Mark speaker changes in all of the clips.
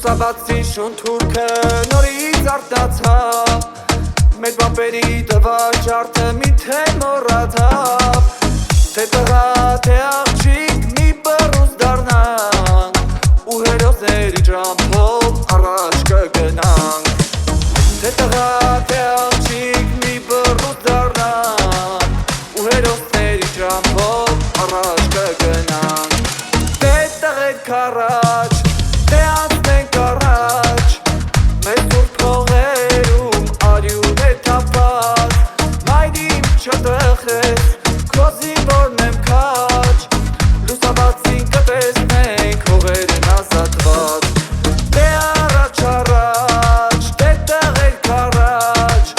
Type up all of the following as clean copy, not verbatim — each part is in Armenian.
Speaker 1: Լուսաբացի շուն թուրքը նորից արտացավ Մեր բապերի տված արտը միթե մոռացավ Թե տղա թե աղջիկ մի բռուց դառնանք Ու հերոսների ճամփով առաջ կգնանք Թե տղա թե աղջիկ մի բռուց դառնանք Ու հերոսների ճամփով առաջ կգնանք Դե տղեկ առաջ Դե անցնենք առաջ Մեր սուրբ փողերում արյուն է թափած Մայրիմ չտխես Քո զինվորն եմ քաջ Լուսաբացին կտեսնենք հողերն ազատված Դե առաջ առաջ Դե տղեկ առաջ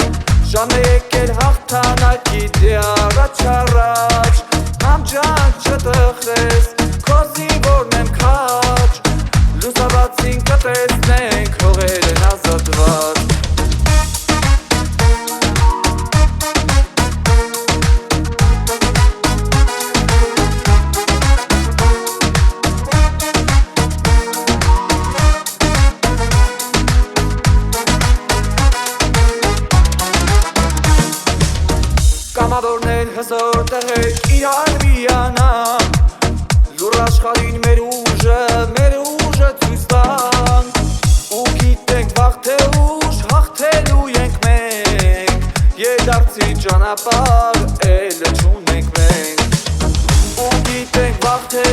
Speaker 1: Ժամը եկել հաղթանակի Դե առաջ առաջ Մամ ջան չտխես Քո զինվորն եմ քաջ Լուսաբացին կտեսնենք հողերն ազատված Կամավորներ հզոր տղեկ իրար միանան Լուր աշխարհին մեր ուժը ցույց տանք Ու գիտենք վաղ թե ուշ հաղթելու ենք մենք Երդարձի ճանապարհ էլը չունենք մենք Ու գիտենք վաղ թե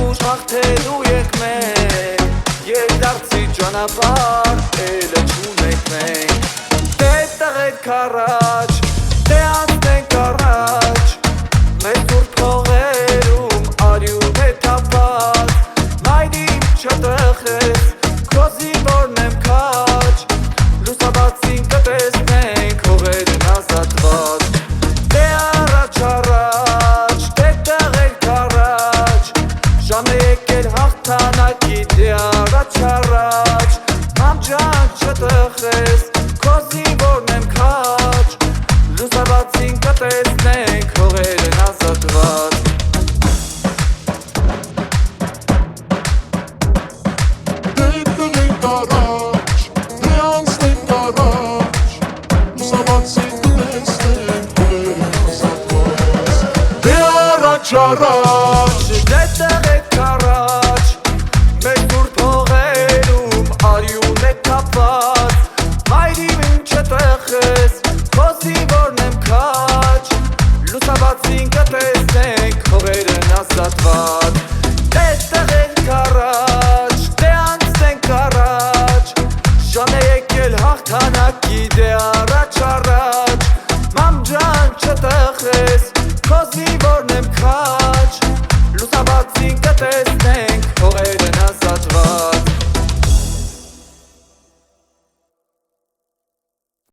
Speaker 1: ուշ հաղթելու ենք մենք Երդարձի ճանապարհ էլը չունենք մենք Դե տղեկ առաջ Դե անցնենք առաջ Մեր սուրբ փողերում արյուն է թափած Մայրիմ չտխես Քո զինվորն եմ քաջ Լուսաբացին կտեսնենք հողերն ազատված Դե առաջ առաջ Դե տղեկ առաջ Ժամը եկել հաղթանակի Դե առաջ առաջ Մամ ջան չտխես Քո զինվորն եմ քաջ Լուսաբացին կտեսնենք հողերն ազատված
Speaker 2: Դե տղեկ առաջ, դե անցնենք առաջ Լուսաբացին կտեսնենք հողերն ազատված Դե առաջ առաջ
Speaker 1: Դե տղեկ առաջ Մեր սուրբ փողերում արյուն է թափած Մայրիմ չտխես Քո զինվորն եմ քաջ Լուսաբացին կտեսնենք հողերն ազատված Դե